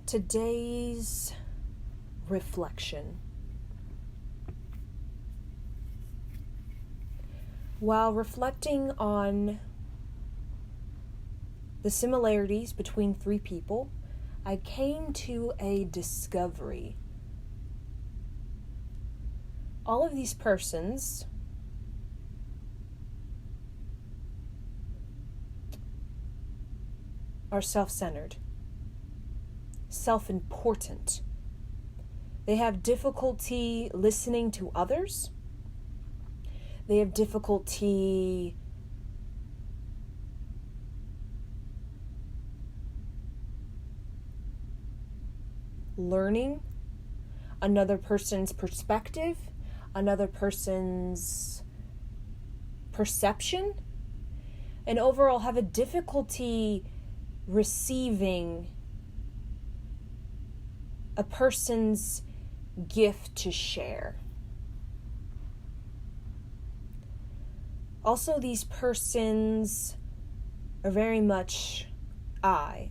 Today's reflection. While reflecting on the similarities between three people, I came to a discovery. All of these persons are self-centered, self-important. They have difficulty listening to others. They have difficulty learning another person's perspective, another person's perception, and overall have a difficulty receiving a person's gift to share. Also, these persons are very much I.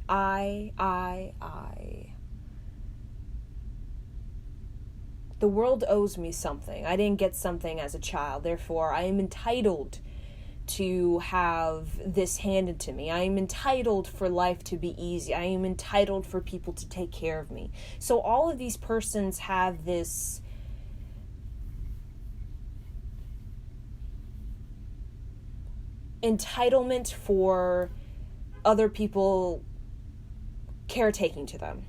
The world owes me something. I didn't get something as a child, therefore I am entitled to have this handed to me. I am entitled for life to be easy. I am entitled for people to take care of me. So all of these persons have this entitlement for other people caretaking to them.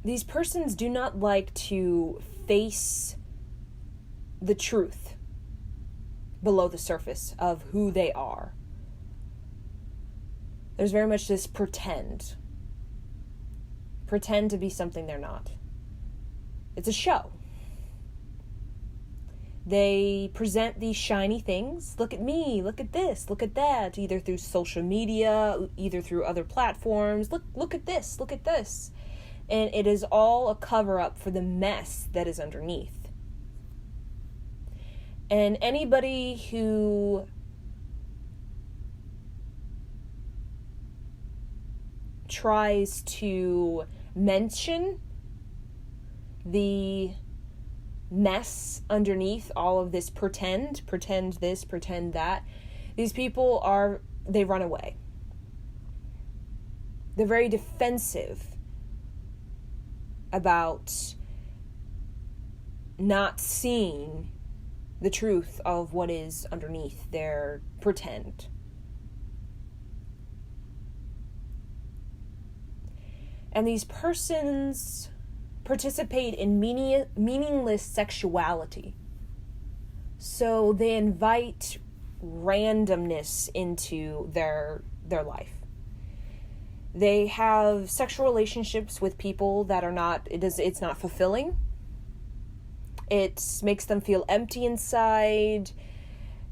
These persons do not like to face the truth below the surface of who they are. There's very much this pretend to be something they're not. It's a show. They present these shiny things. Look at me, look at this, look at that, either through social media, either through other platforms. Look at this, look at this. And it is all a cover-up for the mess that is underneath. And anybody who tries to mention the mess underneath all of this pretend this, pretend that, these people they run away. They're very defensive about not seeing the truth of what is underneath their pretend. And these persons participate in meaningless sexuality. So they invite randomness into their life. They have sexual relationships with people that are not, it's not fulfilling. It makes them feel empty inside.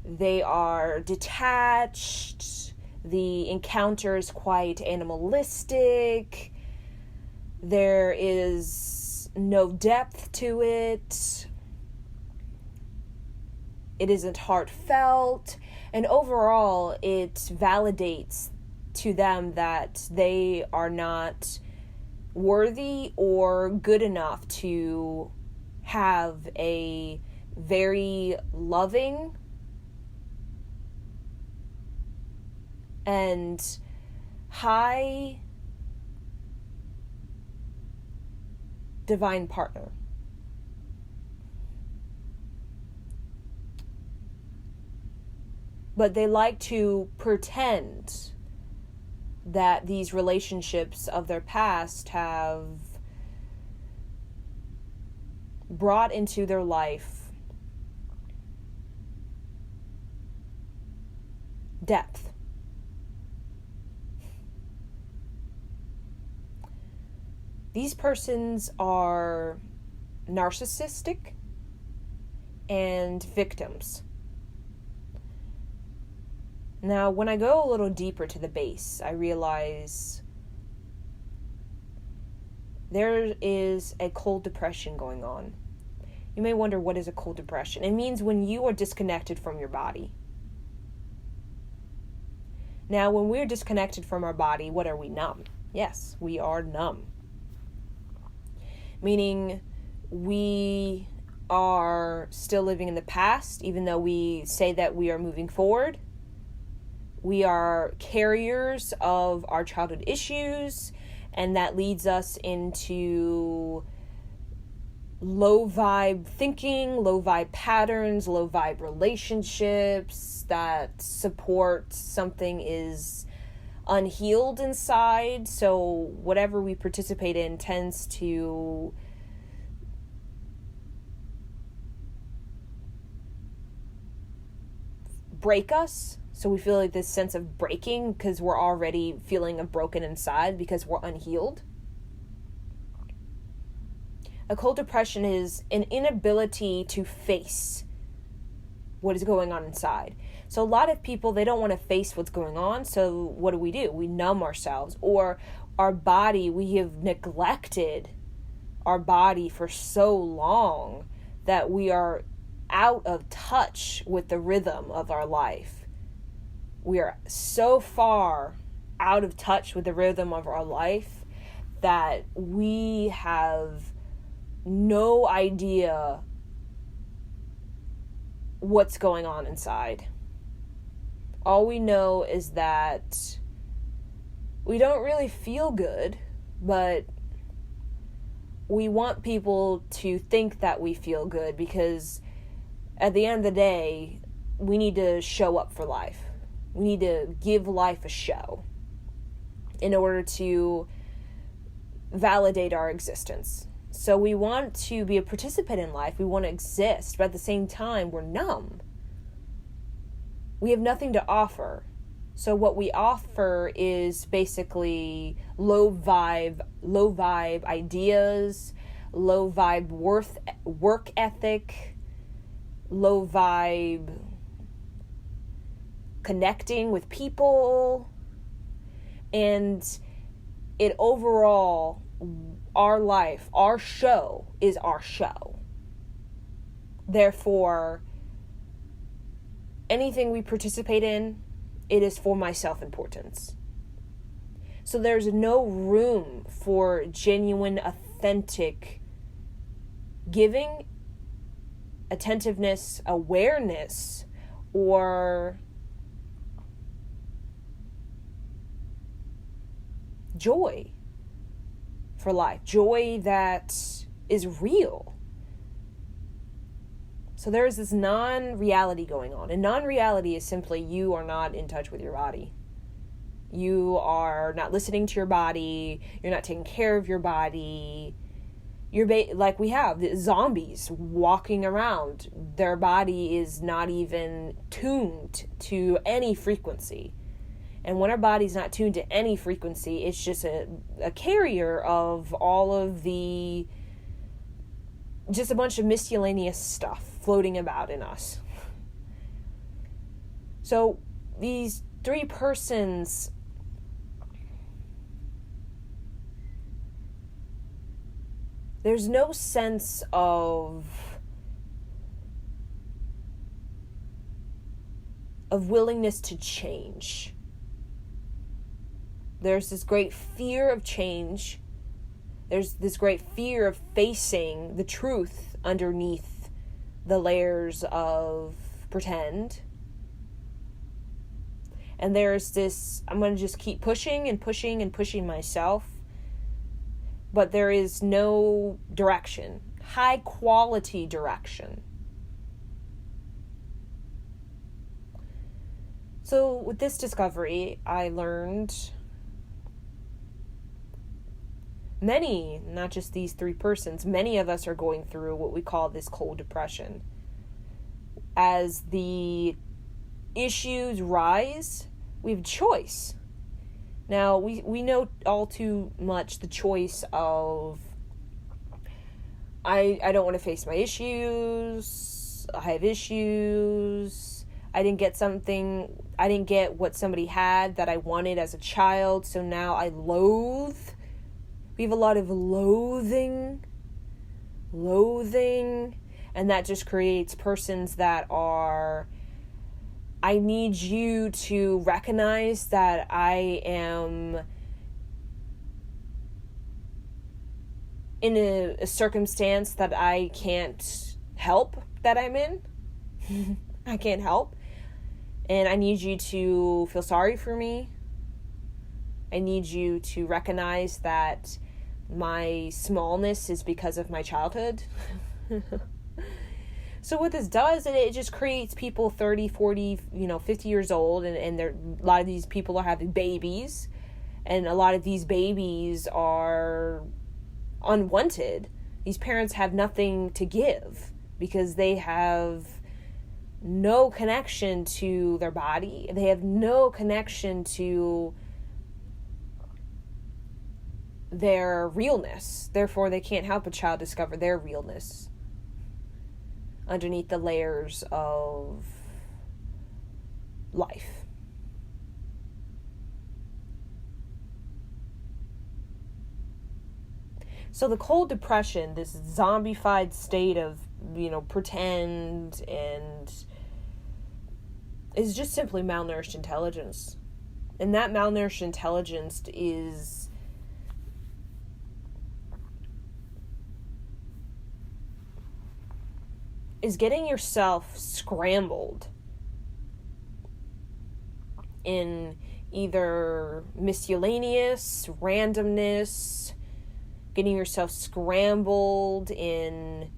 They are detached. The encounter is quite animalistic. There is no depth to it. It isn't heartfelt. And overall, it validates to them that they are not worthy or good enough to have a very loving and high divine partner. But they like to pretend that these relationships of their past have brought into their life depth. These persons are narcissistic and victims. Now, when I go a little deeper to the base, I realize there is a cold depression going on. You may wonder, what is a cold depression? It means when you are disconnected from your body. Now, when we're disconnected from our body, what are we? Numb. Yes, we are numb. Meaning we are still living in the past, even though we say that we are moving forward. We are carriers of our childhood issues, and that leads us into low vibe thinking, low vibe patterns, low vibe relationships that support something is unhealed inside. So whatever we participate in tends to break us. So we feel like this sense of breaking because we're already feeling of broken inside because we're unhealed. A cold depression is an inability to face what is going on inside. So a lot of people, they don't want to face what's going on. So what do? We numb ourselves, or our body, we have neglected our body for so long that we are out of touch with the rhythm of our life. We are so far out of touch with the rhythm of our life that we have no idea what's going on inside. All we know is that we don't really feel good, but we want people to think that we feel good, because at the end of the day, we need to show up for life. We need to give life a show in order to validate our existence. So we want to be a participant in life. We want to exist, but at the same time, we're numb. We have nothing to offer. So what we offer is basically low vibe ideas, low vibe work ethic, low vibe connecting with people, and it overall, our life, our show is our show. Therefore, anything we participate in, it is for my self-importance. So there's no room for genuine, authentic giving, attentiveness, awareness, or joy for life. Joy that is real. So there is this non-reality going on. And non-reality is simply you are not in touch with your body. You are not listening to your body. You're not taking care of your body. You're like we have the zombies walking around. Their body is not even tuned to any frequency. And when our body's not tuned to any frequency, it's just a carrier of all of just a bunch of miscellaneous stuff floating about in us. So these three persons, there's no sense of willingness to change. There's this great fear of change. There's this great fear of facing the truth underneath the layers of pretend. And there's this, I'm going to just keep pushing and pushing and pushing myself. But there is no direction, high quality direction. So with this discovery, I learned many, not just these three persons, many of us are going through what we call this cold depression. As the issues rise, we have choice. Now, we know all too much the choice of, I don't want to face my issues, I have issues, I didn't get what somebody had that I wanted as a child, so now I loathe. We have a lot of loathing, and that just creates persons that are I need you to recognize that I am in a circumstance that I can't help that I'm in. I can't help. And I need you to feel sorry for me. I need you to recognize that my smallness is because of my childhood. So what this does, it just creates people 30, 40, 50 years old, and a lot of these people are having babies, and a lot of these babies are unwanted. These parents have nothing to give because they have no connection to their body. They have no connection to their realness. Therefore, they can't help a child discover their realness underneath the layers of life. So the cold depression, this zombified state of, pretend, and is just simply malnourished intelligence. And that malnourished intelligence is getting yourself scrambled in either miscellaneous, randomness, getting yourself scrambled in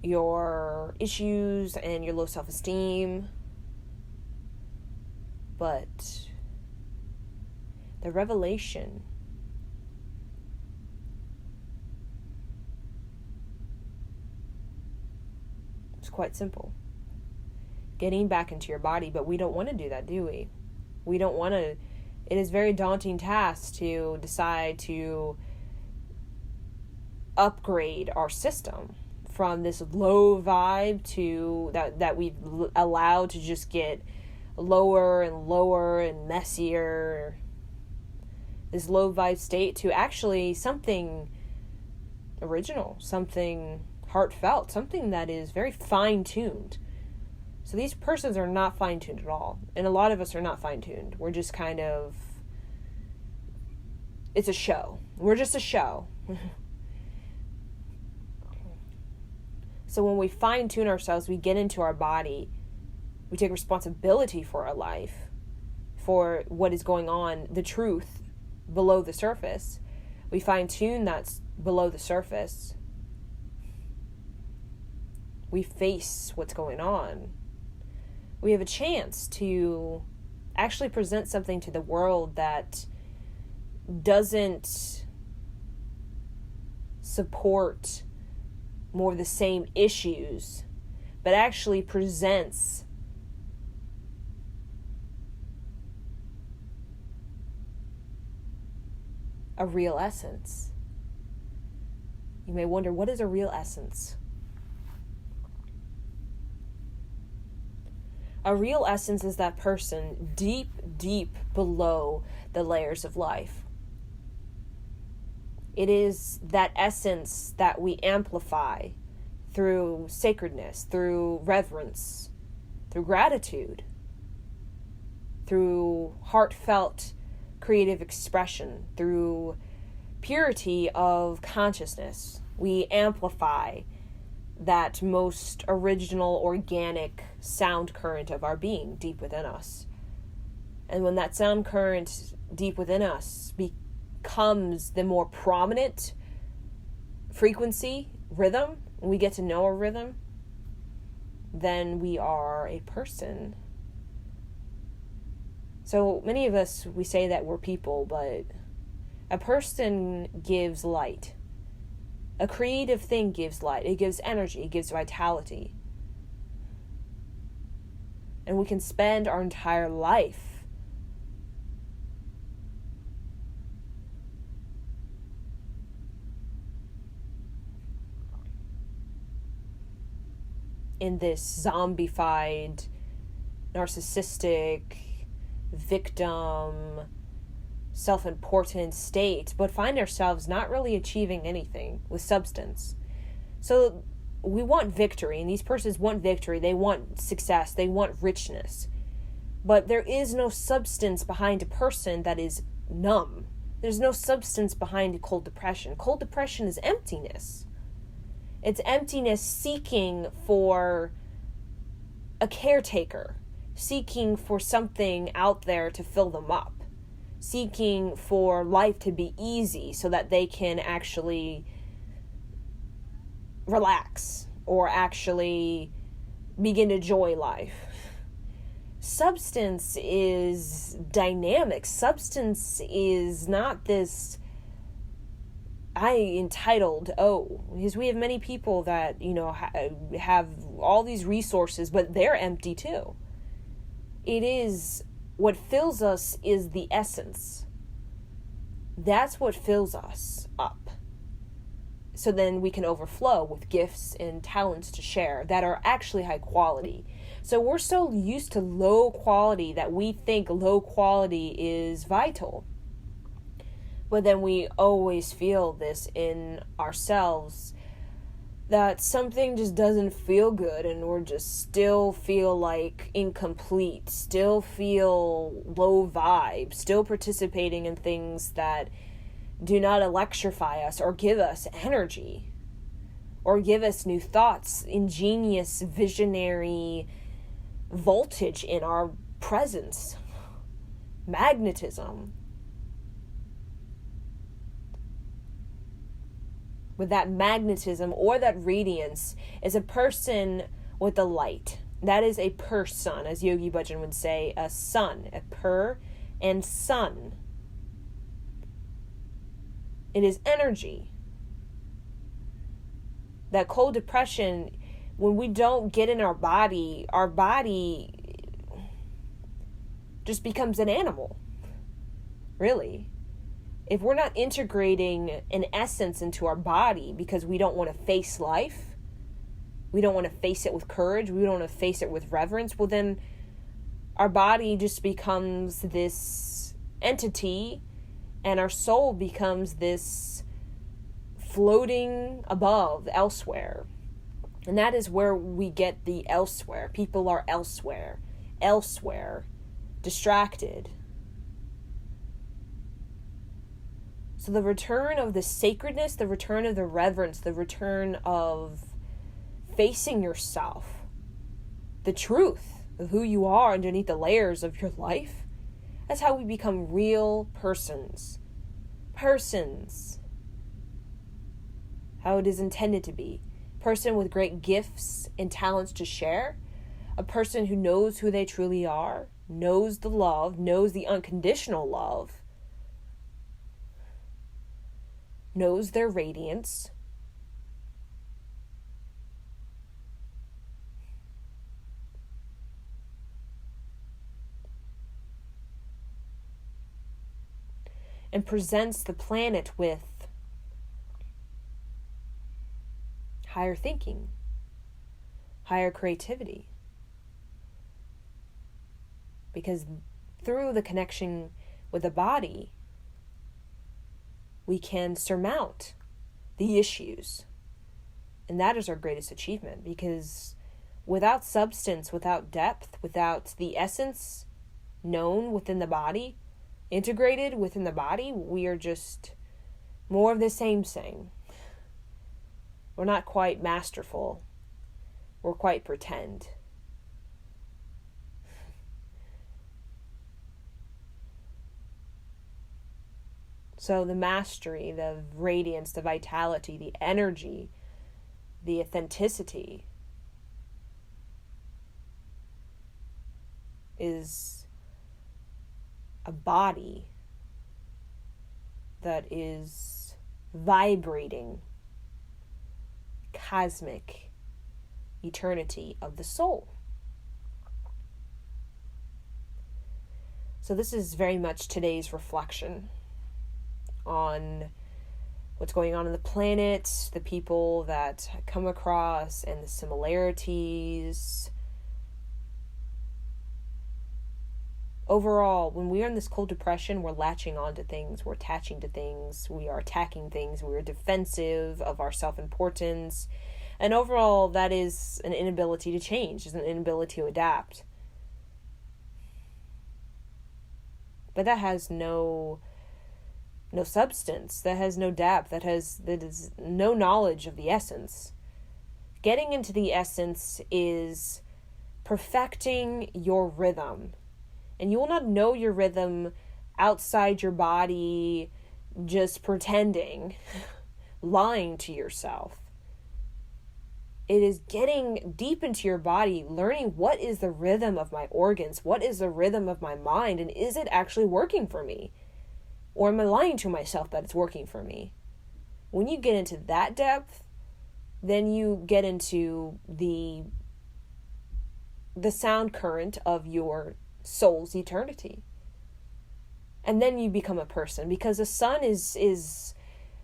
your issues and your low self-esteem. But the revelation is quite simple. Getting back into your body, but we don't want to do that, do we? We don't want to. It is a very daunting task to decide to upgrade our system from this low vibe to that we've allowed to just get lower and lower and messier, this low vibe state, to actually something original, something heartfelt, something that is very fine-tuned. So these persons are not fine-tuned at all, and a lot of us are not fine-tuned. We're just kind of, it's a show. We're just a show. So when we fine-tune ourselves, we get into our body, we take responsibility for our life, for what is going on, the truth below the surface. We fine-tune that's below the surface. We face what's going on. We have a chance to actually present something to the world that doesn't support more of the same issues, but actually presents a real essence. You may wonder, what is a real essence? A real essence is that person deep, deep below the layers of life. It is that essence that we amplify through sacredness, through reverence, through gratitude, through heartfelt creative expression, through purity of consciousness. We amplify that most original, organic sound current of our being deep within us. And when that sound current deep within us becomes the more prominent frequency, rhythm, when we get to know a rhythm, then we are a person. So many of us, we say that we're people, but a person gives light. A creative thing gives light. It gives energy. It gives vitality. And we can spend our entire life in this zombified, narcissistic, victim, self-important state, but find ourselves not really achieving anything with substance. So we want victory, and these persons want victory. They want success. They want richness. But there is no substance behind a person that is numb. There's no substance behind cold depression. Cold depression is emptiness. It's emptiness seeking for a caretaker, seeking for something out there to fill them up, seeking for life to be easy so that they can actually relax or actually begin to enjoy life. Substance is dynamic. Substance is not this entitled, because we have many people that, have all these resources, but they're empty too. It is, what fills us is the essence. That's what fills us up. So then we can overflow with gifts and talents to share that are actually high quality. So we're so used to low quality that we think low quality is vital. But then we always feel this in ourselves, that something just doesn't feel good and we're just still feel like incomplete, still feel low vibe, still participating in things that do not electrify us or give us energy or give us new thoughts, ingenious, visionary voltage in our presence, magnetism. With that magnetism or that radiance is a person with a light. That is a person, as Yogi Bhajan would say, a sun, a per and sun. It is energy. That cold depression, when we don't get in our body just becomes an animal. Really. If we're not integrating an essence into our body because we don't want to face life, we don't want to face it with courage, we don't want to face it with reverence, well then our body just becomes this entity and our soul becomes this floating above elsewhere. And that is where we get the elsewhere. People are elsewhere, distracted. So the return of the sacredness, the return of the reverence, the return of facing yourself, the truth of who you are underneath the layers of your life, that's how we become real persons. Persons. How it is intended to be. Person with great gifts and talents to share. A person who knows who they truly are, knows the love, knows the unconditional love, knows their radiance, and presents the planet with higher thinking, higher creativity. Because through the connection with the body, we can surmount the issues. And that is our greatest achievement, because without substance, without depth, without the essence known within the body, integrated within the body, we are just more of the same thing. We're not quite masterful. We're quite pretend. So the mastery, the radiance, the vitality, the energy, the authenticity is a body that is vibrating cosmic eternity of the soul. So this is very much today's reflection on what's going on the planet, the people that I come across, and the similarities. Overall, when we are in this cold depression, we're latching on to things, we're attaching to things, we are attacking things, we are defensive of our self-importance. And overall, that is an inability to change, is an inability to adapt. but that has no substance, that has no depth, that is no knowledge of the essence. Getting into the essence is perfecting your rhythm. And you will not know your rhythm outside your body, just pretending, lying to yourself. It is getting deep into your body, learning what is the rhythm of my organs, what is the rhythm of my mind, and is it actually working for me? Or am I lying to myself that it's working for me? When you get into that depth, then you get into the sound current of your soul's eternity. And then you become a person, because the sun is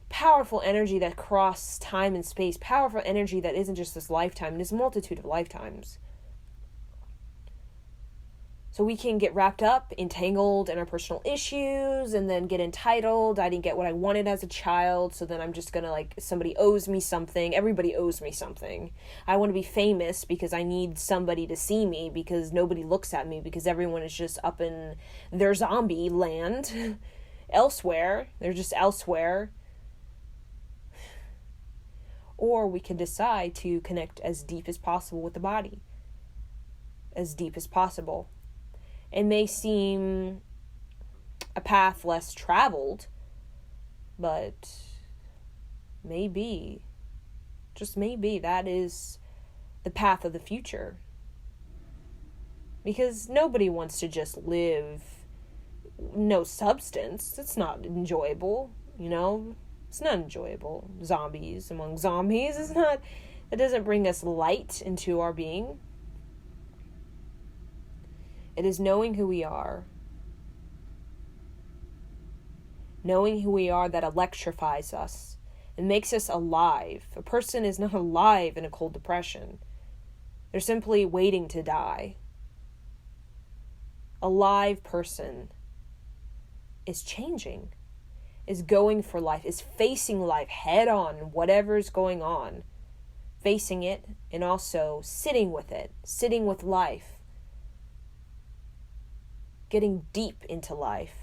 powerful energy that crosses time and space, powerful energy that isn't just this lifetime, it is a multitude of lifetimes. So we can get wrapped up, entangled in our personal issues, and then get entitled. I didn't get what I wanted as a child, so then I'm just gonna, somebody owes me something. Everybody owes me something. I want to be famous because I need somebody to see me, because nobody looks at me, because everyone is just up in their zombie land elsewhere. They're just elsewhere. Or we can decide to connect as deep as possible with the body. As deep as possible. It may seem a path less traveled, but maybe, just maybe, that is the path of the future. Because nobody wants to just live no substance. It's not enjoyable, It's not enjoyable. Zombies among zombies is not, it doesn't bring us light into our being. It is knowing who we are. Knowing who we are that electrifies us and makes us alive. A person is not alive in a cold depression. They're simply waiting to die. A live person is changing, is going for life, is facing life head on, whatever is going on. Facing it and also sitting with it, sitting with life. Getting deep into life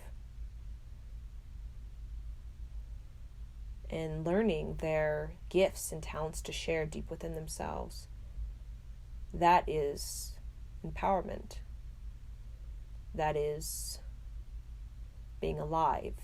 and learning their gifts and talents to share deep within themselves. That is empowerment. That is being alive.